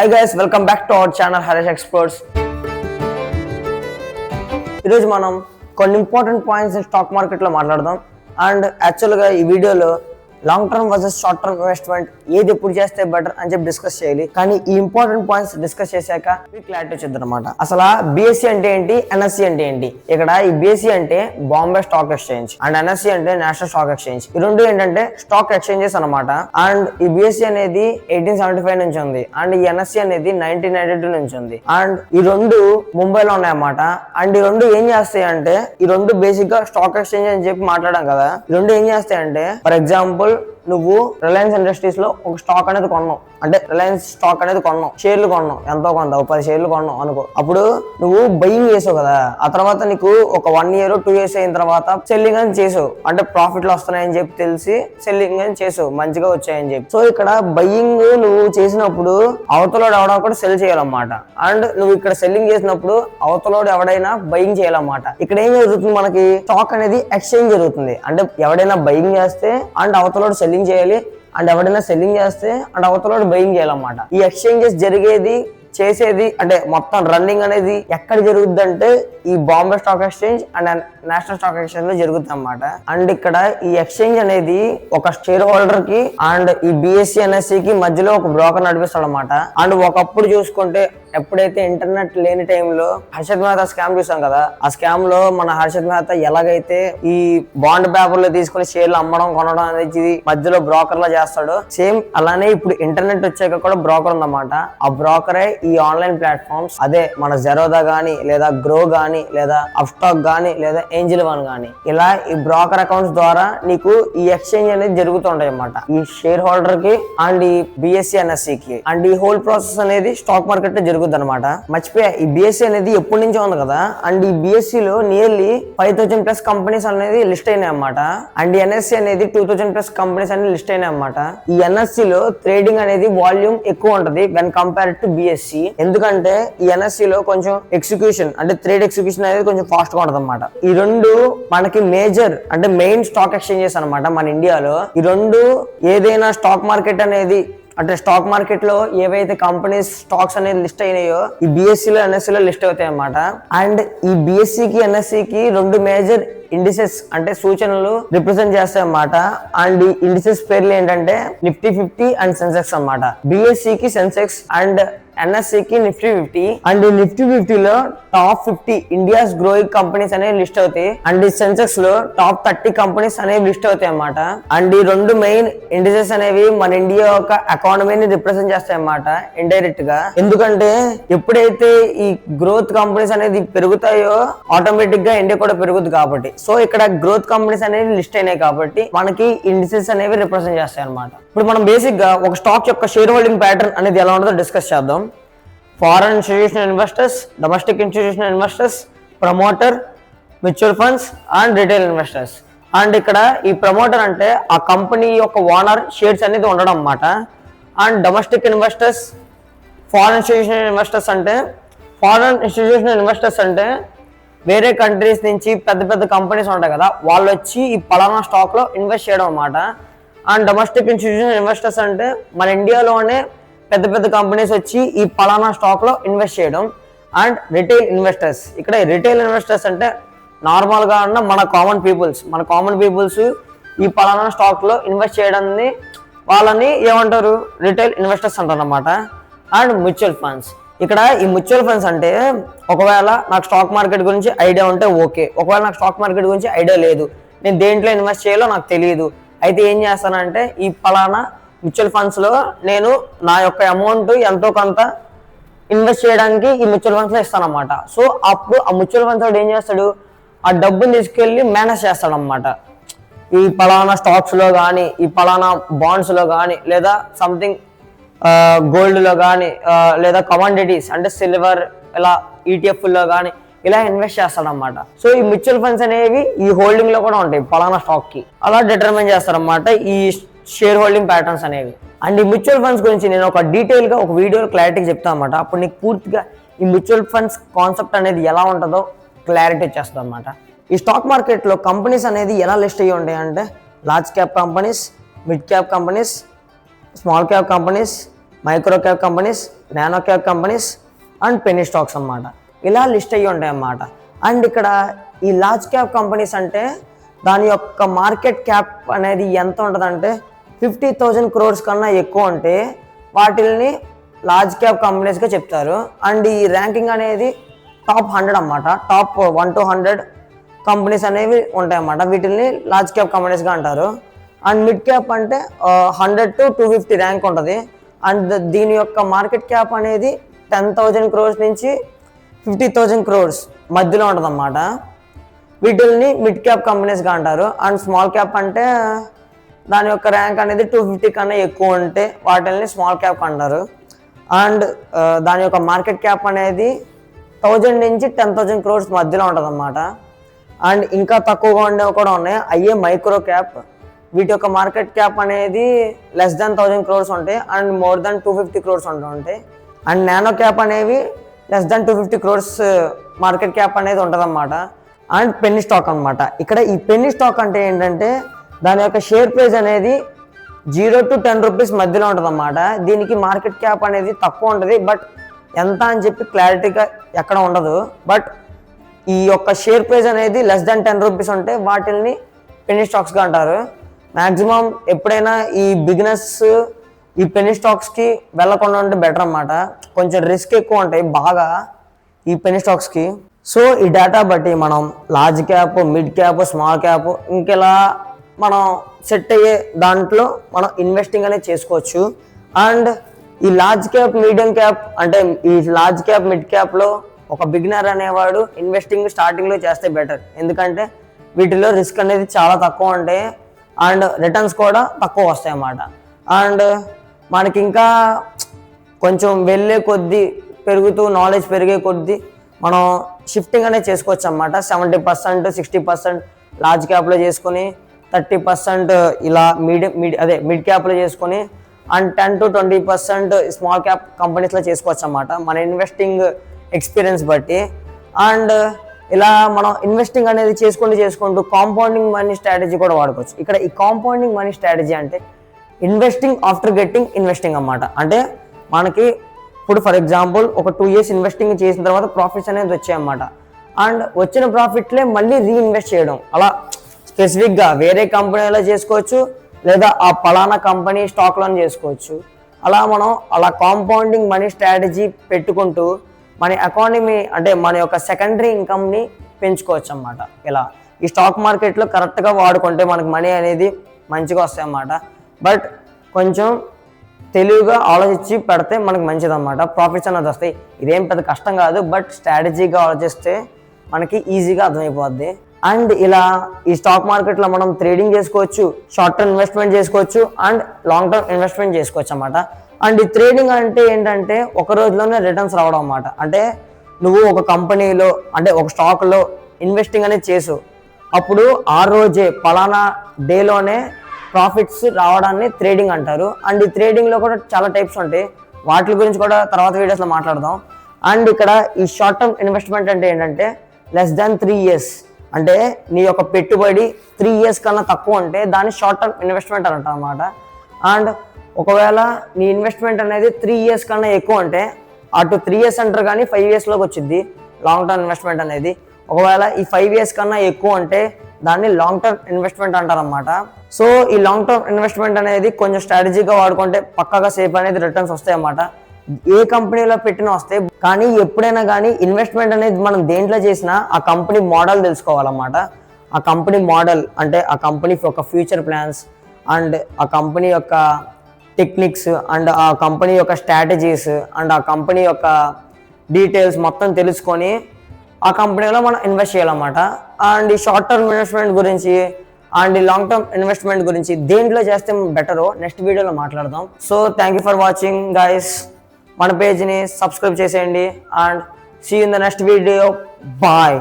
Hi guys, welcome back to our channel Harish Experts. ఈరోజు మనం కొన్ని ఇంపార్టెంట్ పాయింట్స్ స్టాక్ మార్కెట్లో మాట్లాడదాం. అండ్ యాక్చువల్గా ఈ వీడియోలో long term versus short term investment ఏది ఎప్పుడు చేస్తే బెటర్ అని చెప్పి డిస్కస్ చేయాలి. కానీ ఈ ఇంపార్టెంట్ పాయింట్స్ డిస్కస్ చేశాక మీకు క్లారిటీ వచ్చింది అనమాట. అసలు బిఎస్సి అంటే ఏంటి, ఎన్ఎస్సి అంటే ఏంటి. ఇక్కడ ఈ బిఎస్సి అంటే Bombay stock exchange and NSE అంటే నేషనల్ స్టాక్ ఎక్స్చేంజ్. ఈ రెండు ఏంటంటే స్టాక్ ఎక్స్చేంజెస్ అనమాట. అండ్ ఈ బిఎస్సి అనేది 1875 నుంచి ఉంది అండ్ ఈ ఎన్ఎస్సి అనేది 1992 నుంచి ఉంది. అండ్ ఈ రెండు ముంబైలో ఉన్నాయన్నమాట. అండ్ ఈ రెండు ఏం చేస్తాయి అంటే, ఈ రెండు బేసిక్ గా స్టాక్ ఎక్స్చేంజ్ అని చెప్పి మాట్లాడాం కదా. ఈ రెండు ఏం చేస్తాయి అంటే, ఫర్ ఎగ్జాంపుల్ నువ్వు రిలయన్స్ ఇండస్ట్రీస్ లో ఒక స్టాక్ అనేది కొన్నావు, అంటే రిలయన్స్ స్టాక్ అనేది కొన్నావు, షేర్లు కొన్నావు, ఎంతో కొంత 10 షేర్లు కొన్నావు అనుకో. అప్పుడు నువ్వు బయింగ్ చేసావు కదా, ఆ తర్వాత నీకు ఒక 1 year 2 years అయిన తర్వాత సెల్లింగ్ అని చేసావు, అంటే ప్రాఫిట్లు వస్తున్నాయని చెప్పి తెలిసి సెల్లింగ్ అని చేసావు, మంచిగా వచ్చాయని చెప్పి. సో ఇక్కడ బయింగ్ నువ్వు చేసినప్పుడు అవతలోడు ఎవడో కూడా సెల్ చేయాలన్నమాట. అండ్ నువ్వు ఇక్కడ సెల్లింగ్ చేసినప్పుడు అవతలోడు ఎవడైనా బయింగ్ చేయాలన్నమాట. ఇక్కడ ఏం జరుగుతుంది, మనకి స్టాక్ అనేది ఎక్స్చేంజ్ జరుగుతుంది. అంటే ఎవడైనా బయింగ్ చేస్తే అండ్ అవతలోడు సెల్లింగ్ చేయాలి, అండ్ ఎవరైనా సెల్లింగ్ చేస్తే అండ్ అవతలోడు బయింగ్ చేయాలన్నమాట. ఈ ఎక్స్చేంజెస్ జరిగేది చేసేది అంటే మొత్తం రన్నింగ్ అనేది ఎక్కడ జరుగుద్ది అంటే ఈ Bombay stock exchange and national stock exchange లో జరుగుతుంది అన్నమాట. అండ్ ఇక్కడ ఈ ఎక్స్చేంజ్ అనేది ఒక షేర్ హోల్డర్ కి అండ్ ఈ బిఎస్సి ఎన్ఎస్సి కి మధ్యలో ఒక బ్రోకర్ నడిపిస్తాడు అనమాట. అండ్ ఒకప్పుడు చూసుకుంటే ఎప్పుడైతే ఇంటర్నెట్ లేని టైంలో హర్షద్ మెహతా స్కామ్ చూసాం కదా, ఆ స్కామ్ లో మన హర్షద్ మెహతా ఎలాగైతే ఈ బాండ్ పేపర్లు తీసుకుని షేర్లు అమ్మడం కొనడం అనేది మధ్యలో బ్రోకర్ లా చేస్తాడు, సేమ్ అలానే ఇప్పుడు ఇంటర్నెట్ వచ్చాక కూడా బ్రోకర్ ఉందన్నమాట. ఆ బ్రోకరే ఈ ఆన్లైన్ ప్లాట్ఫామ్స్, అదే మన జెరోదా గానీ లేదా గ్రో గానీ లేదా అప్స్టాక్ గానీ లేదా ఏంజిల్ వన్ గానీ, ఇలా ఈ బ్రోకర్ అకౌంట్స్ ద్వారా నీకు ఈ ఎక్స్చేంజ్ అనేది జరుగుతుంటాయి అన్నమాట, ఈ షేర్ హోల్డర్ కి అండ్ ఈ బిఎస్సి ఎన్ఎస్సి కి. అండ్ ఈ హోల్ ప్రాసెస్ అనేది స్టాక్ మార్కెట్ లో జరుగుతుంది అనమాట. మర్చిపోయా, ఈ బిఎస్సి అనేది ఎప్పటి నుంచో ఉంది కదా. అండ్ ఈ బిఎస్సి లో నియర్లీ 5000+ కంపెనీస్ అనేది లిస్ట్ అయినాయి అన్నమాట. అండ్ ఎన్ఎస్సి అనేది 2000+ కంపెనీస్ అనేది లిస్ట్ అయినాయి అన్నమాట. ఈ ఎన్ఎస్సి లో ట్రేడింగ్ అనేది వాల్యూమ్ ఎక్కువ ఉంటది వెన్ కంపేర్డ్ టు బిఎస్సి. ఎందుకంటే ఈ ఎన్ఎస్సి లో కొంచెం ఎగ్జిక్యూషన్ అంటే ట్రేడ్ ఎగ్జిక్యూషన్ అనేది కొంచెం ఫాస్ట్ గా ఉంటది అనమాట. ఈ రెండు మనకి మేజర్ అంటే మెయిన్ స్టాక్ ఎక్స్చేంజెస్ అనమాట మన ఇండియాలో. ఈ రెండు ఏదైనా స్టాక్ మార్కెట్ అనేది అంటే స్టాక్ మార్కెట్ లో ఏవైతే కంపెనీస్ స్టాక్స్ అనేది లిస్ట్ అయినాయో ఈ బిఎస్సి లో ఎన్ఎస్సి లో లిస్ట్ అవుతాయి అన్నమాట. అండ్ ఈ బిఎస్సి కి ఎన్ఎస్సి కి రెండు మేజర్ ఇండిసెస్ అంటే సూచనలు రిప్రజెంట్ చేస్తాయి అన్నమాట. అండ్ ఈ ఇండిసెస్ పేర్లు ఏంటంటే నిఫ్టీ 50 అండ్ సెన్సెక్స్ అన్నమాట. బిఎస్సి కి సెన్సెక్స్ అండ్ ఎన్ఎస్సి కి నిఫ్టీ 50. అండ్ ఈ నిఫ్టీ 50 లో టాప్ 50 ఇండియాస్ గ్రోయింగ్ కంపెనీస్ అనేవి లిస్ట్ అవుతాయి. అండ్ ఈ సెన్సెక్స్ లో టాప్ 30 కంపెనీస్ అనేవి లిస్ట్ అవుతాయి అన్నమాట. అండ్ ఈ రెండు మెయిన్ ఇండిసెస్ అనేవి మన ఇండియా యొక్క ఎకానమీని రిప్రజెంట్ చేస్తాయి అన్నమాట ఇండైరెక్ట్ గా. ఎందుకంటే ఎప్పుడైతే ఈ గ్రోత్ కంపెనీస్ అనేది పెరుగుతాయో ఆటోమేటిక్ గా ఇండియా కూడా పెరుగుతుంది కాబట్టి. సో ఇక్కడ గ్రోత్ కంపెనీస్ అనేవి లిస్ట్ అయినాయి కాబట్టి మనకి ఇండిసెస్ అనేవి రిప్రజెంట్ చేస్తాయి అన్నమాట. ఇప్పుడు మనం బేసిక్ గా ఒక స్టాక్ యొక్క షేర్ హోల్డింగ్ ప్యాటర్న్ అనేది ఎలా ఉంటుందో డిస్కస్ చేద్దాం. Foreign institutional investors, domestic institutional investors, promoter, mutual funds and retail investors. And ఇక్కడ ఈ ప్రమోటర్ అంటే ఆ కంపెనీ యొక్క ఓనర్ షేర్స్ అనేది ఉండడం అన్నమాట. And domestic investors, foreign institutional investors అంటే వేరే కంట్రీస్ నుంచి పెద్ద పెద్ద కంపెనీస్ ఉంటాయి కదా, వాళ్ళు వచ్చి ఈ పలానా స్టాక్ లో ఇన్వెస్ట్ చేయడం అన్నమాట. అండ్ డొమెస్టిక్ ఇన్స్టిట్యూషనల్ ఇన్వెస్టర్స్ అంటే మన ఇండియాలోనే పెద్ద పెద్ద కంపెనీస్ వచ్చి ఈ పలానా స్టాక్ లో ఇన్వెస్ట్ చేయడం. అండ్ రిటైల్ ఇన్వెస్టర్స్, ఇక్కడ రిటైల్ ఇన్వెస్టర్స్ అంటే నార్మల్ గా ఉన్న మన కామన్ పీపుల్స్ ఈ పలానా స్టాక్ లో ఇన్వెస్ట్ చేయడాన్ని వాళ్ళని ఏమంటారు, రిటైల్ ఇన్వెస్టర్స్ అంటారు అన్నమాట. అండ్ మ్యూచువల్ ఫండ్స్, ఇక్కడ ఈ మ్యూచువల్ ఫండ్స్ అంటే ఒకవేళ నాకు స్టాక్ మార్కెట్ గురించి ఐడియా ఉంటే ఓకే, ఒకవేళ నాకు స్టాక్ మార్కెట్ గురించి ఐడియా లేదు, నేను దేంట్లో ఇన్వెస్ట్ చేయాలో నాకు తెలియదు, అయితే ఏం చేస్తానంటే ఈ పలానా మ్యూచువల్ ఫండ్స్ లో నేను నా యొక్క అమౌంట్ ఎంతో కొంత ఇన్వెస్ట్ చేయడానికి ఈ మ్యూచువల్ ఫండ్స్ లో ఇస్తాను అనమాట. సో అప్పుడు ఆ మ్యూచువల్ ఫండ్స్ వాడు ఏం చేస్తాడు, ఆ డబ్బుని తీసుకెళ్లి మేనేజ్ చేస్తాడు అనమాట. ఈ పలానా స్టాక్స్ లో కానీ, ఈ పలానా బాండ్స్ లో కానీ, లేదా సంథింగ్ గోల్డ్ లో కానీ, లేదా కమాడిటీస్ అంటే సిల్వర్ ఇలా ఈటీఎఫ్ లో కానీ ఇలా ఇన్వెస్ట్ చేస్తాడనమాట. సో ఈ మ్యూచువల్ ఫండ్స్ అనేవి ఈ హోల్డింగ్ లో కూడా ఉంటాయి పలానా స్టాక్ కి, అలా డిటర్మైన్ చేస్తారనమాట ఈ షేర్ హోల్డింగ్ ప్యాటర్న్స్ అనేవి. అండ్ ఈ మ్యూచువల్ ఫండ్స్ గురించి నేను ఒక డీటెయిల్ గా ఒక వీడియోలో క్లారిటీగా చెప్తాను అనమాట. అప్పుడు నీకు పూర్తిగా ఈ మ్యూచువల్ ఫండ్స్ కాన్సెప్ట్ అనేది ఎలా ఉంటుందో క్లారిటీ వచ్చేస్తుంది అనమాట. ఈ స్టాక్ మార్కెట్ లో కంపెనీస్ అనేది ఎలా లిస్ట్ అయ్యి ఉంటాయి అంటే large cap companies, mid cap companies, small cap companies micro cap companies, nano cap companies and Penney stocks అన్నమాట. ఇలా లిస్ట్ అయ్యి ఉంటాయి అన్నమాట. అండ్ ఇక్కడ ఈ లార్జ్ క్యాప్ కంపెనీస్ అంటే దాని యొక్క మార్కెట్ క్యాప్ అనేది ఎంత ఉంటుందంటే 50,000 crores కన్నా ఎక్కువ ఉంటే వాటిల్ని లార్జ్ క్యాప్ కంపెనీస్గా చెప్తారు. అండ్ ఈ ర్యాంకింగ్ అనేది టాప్ 100 అన్నమాట. టాప్ 1 to 100 కంపెనీస్ అనేవి ఉంటాయన్నమాట. వీటిని లార్జ్ క్యాప్ కంపెనీస్గా అంటారు. అండ్ మిడ్ క్యాప్ అంటే 100 to 250 ర్యాంక్ ఉంటుంది. అండ్ దీని యొక్క మార్కెట్ క్యాప్ అనేది 10,000 crores నుంచి 50,000 crores మధ్యలో ఉంటుంది అన్నమాట. వీటిల్ని మిడ్ క్యాప్ కంపెనీస్గా అంటారు. అండ్ స్మాల్ క్యాప్ అంటే దాని యొక్క ర్యాంక్ అనేది 250 కన్నా ఎక్కువ ఉంటే వాటిల్ని స్మాల్ క్యాప్ అంటారు. అండ్ దాని యొక్క మార్కెట్ క్యాప్ అనేది 1000 నుంచి 10,000 crores మధ్యలో ఉంటుంది అన్నమాట. అండ్ ఇంకా తక్కువగా ఉండేవి కూడా ఉన్నాయి. అయ్యే మైక్రో క్యాప్. వీటి యొక్క మార్కెట్ క్యాప్ అనేది లెస్ దాన్ 1000 crores ఉంటాయి అండ్ మోర్ దాన్ 250 crores ఉంటాయి. అండ్ నానో క్యాప్ అనేవి less than 250 crores market cap అనేది ఉంటుంది అన్నమాట. అండ్ పెన్నీ స్టాక్ అనమాట. ఇక్కడ ఈ పెన్నీ స్టాక్ అంటే ఏంటంటే దాని యొక్క షేర్ ప్రైస్ అనేది 0 to 10 rupees మధ్యలో ఉంటుంది అన్నమాట. దీనికి మార్కెట్ క్యాప్ అనేది తక్కువ ఉంటుంది, బట్ ఎంత అని చెప్పి క్లారిటీగా ఎక్కడ ఉండదు. బట్ ఈ యొక్క షేర్ ప్రైస్ అనేది లెస్ దాన్ 10 rupees ఉంటే వాటిల్ని పెన్నీ స్టాక్స్గా అంటారు. మ్యాక్సిమం ఎప్పుడైనా ఈ బిజినెస్ ఈ పెన్నీ స్టాక్స్కి వెళ్ళకుండా ఉంటే బెటర్ అన్నమాట. కొంచెం రిస్క్ ఎక్కువ ఉంటాయి బాగా ఈ పెన్నీ స్టాక్స్కి. సో ఈ డేటా బట్టి మనం large cap, mid cap, small cap ఇంకెలా మనం సెట్ అయ్యే దాంట్లో మనం ఇన్వెస్టింగ్ అనేది చేసుకోవచ్చు. అండ్ ఈ లార్జ్ క్యాప్, మీడియం క్యాప్ అంటే ఈ లార్జ్ క్యాప్, మిడ్ క్యాప్లో ఒక బిగినర్ అనేవాడు ఇన్వెస్టింగ్ స్టార్టింగ్లో చేస్తే బెటర్. ఎందుకంటే వీటిలో రిస్క్ అనేది చాలా తక్కువ ఉంటాయి అండ్ రిటర్న్స్ కూడా తక్కువ వస్తాయి అన్నమాట. అండ్ మనకి ఇంకా కొంచెం వెళ్ళే కొద్దీ పెరుగుతూ నాలెడ్జ్ పెరిగే కొద్దీ మనం షిఫ్టింగ్ అనేది చేసుకోవచ్చు అన్నమాట. 70%, 60% లార్జ్ క్యాప్లో చేసుకొని 30% ఇలా మిడ్ క్యాప్లో చేసుకొని అండ్ 10 to 20% స్మాల్ క్యాప్ కంపెనీస్లో చేసుకోవచ్చు అన్నమాట మన ఇన్వెస్టింగ్ ఎక్స్పీరియన్స్ బట్టి. అండ్ ఇలా మనం ఇన్వెస్టింగ్ అనేది చేసుకుంటూ కాంపౌండింగ్ మనీ స్ట్రాటజీ కూడా వాడుకోవచ్చు. ఇక్కడ ఈ కాంపౌండింగ్ మనీ స్ట్రాటజీ అంటే ఇన్వెస్టింగ్ ఆఫ్టర్ గెట్టింగ్ ఇన్వెస్టింగ్ అన్నమాట. అంటే మనకి ఇప్పుడు ఫర్ ఎగ్జాంపుల్ ఒక 2 years ఇన్వెస్టింగ్ చేసిన తర్వాత ప్రాఫిట్స్ అనేది వచ్చాయన్నమాట. అండ్ వచ్చిన ప్రాఫిట్లే మళ్ళీ రీఇన్వెస్ట్ చేయడం, అలా స్పెసిఫిక్గా వేరే కంపెనీలో చేసుకోవచ్చు లేదా ఆ పలానా కంపెనీ స్టాక్లోనే చేసుకోవచ్చు. అలా కాంపౌండింగ్ మనీ స్ట్రాటజీ పెట్టుకుంటూ మన ఎకానమీ అంటే మన యొక్క సెకండరీ ఇన్కమ్ని పెంచుకోవచ్చు అన్నమాట. ఇలా ఈ స్టాక్ మార్కెట్లో కరెక్ట్గా వాడుకుంటే మనకు మనీ అనేది మంచిగా వస్తాయి అన్నమాట. బట్ కొంచెం తెలివిగా ఆలోచించి పెడితే మనకు మంచిదన్నమాట. ప్రాఫిట్స్ అనేది వస్తాయి. ఇదేం పెద్ద కష్టం కాదు, బట్ స్ట్రాటజీగా ఆలోచిస్తే మనకి ఈజీగా అర్థమైపోద్ది. అండ్ ఇలా ఈ స్టాక్ మార్కెట్లో మనం ట్రేడింగ్ చేసుకోవచ్చు, షార్ట్ టర్మ్ ఇన్వెస్ట్మెంట్ చేసుకోవచ్చు అండ్ లాంగ్ టర్మ్ ఇన్వెస్ట్మెంట్ చేసుకోవచ్చు అన్నమాట. అండ్ ఈ ట్రేడింగ్ అంటే ఏంటంటే ఒక రోజులోనే రిటర్న్స్ రావడం అన్నమాట. అంటే నువ్వు ఒక కంపెనీలో అంటే ఒక స్టాక్లో ఇన్వెస్టింగ్ అనేది చేసు, అప్పుడు ఆ రోజే పలానా డేలోనే ప్రాఫిట్స్ రావడాన్ని ట్రేడింగ్ అంటారు. అండ్ ఈ ట్రేడింగ్లో కూడా చాలా టైప్స్ ఉంటాయి, వాటి గురించి కూడా తర్వాత వీడియోస్లో మాట్లాడదాం. అండ్ ఇక్కడ ఈ షార్ట్ టర్మ్ ఇన్వెస్ట్మెంట్ అంటే ఏంటంటే లెస్ దాన్ 3 years అంటే నీ యొక్క పెట్టుబడి 3 years కన్నా తక్కువ ఉంటే దాన్ని షార్ట్ టర్మ్ ఇన్వెస్ట్మెంట్ అని అంటారు అన్నమాట. అండ్ ఒకవేళ నీ ఇన్వెస్ట్మెంట్ అనేది 3 years కన్నా ఎక్కువ ఉంటే అటు 3 years అంటారు కానీ 5 yearsలోకి వచ్చింది లాంగ్ టర్మ్ ఇన్వెస్ట్మెంట్ అనేది. ఒకవేళ ఈ 5 years కన్నా ఎక్కువ ఉంటే దాన్ని లాంగ్ టర్మ్ ఇన్వెస్ట్మెంట్ అంటారన్నమాట. సో ఈ లాంగ్ టర్మ్ ఇన్వెస్ట్మెంట్ అనేది కొంచెం స్ట్రాటజీగా వాడుకుంటే పక్కాగా సేఫ్ అనేది రిటర్న్స్ వస్తాయి అన్నమాట. ఏ కంపెనీలో పెట్టినా వస్తాయి. కానీ ఎప్పుడైనా కానీ ఇన్వెస్ట్మెంట్ అనేది మనం దేంట్లో చేసినా ఆ కంపెనీ మోడల్ తెలుసుకోవాలన్నమాట. ఆ కంపెనీ మోడల్ అంటే ఆ కంపెనీ యొక్క ఫ్యూచర్ ప్లాన్స్ అండ్ ఆ కంపెనీ యొక్క టెక్నిక్స్ అండ్ ఆ కంపెనీ యొక్క స్ట్రాటజీస్ అండ్ ఆ కంపెనీ యొక్క డీటెయిల్స్ మొత్తం తెలుసుకొని ఆ కంపెనీలో మనం ఇన్వెస్ట్ చేయాలన్నమాట. అండ్ ఈ షార్ట్ టర్మ్ ఇన్వెస్ట్మెంట్ గురించి అండ్ ఈ లాంగ్ టర్మ్ ఇన్వెస్ట్మెంట్ గురించి దేంట్లో చేస్తే బెటరో నెక్స్ట్ వీడియోలో మాట్లాడదాం. So thank you for watching guys. మన పేజ్ని సబ్స్క్రైబ్ చేసేయండి and see in the next video. Bye.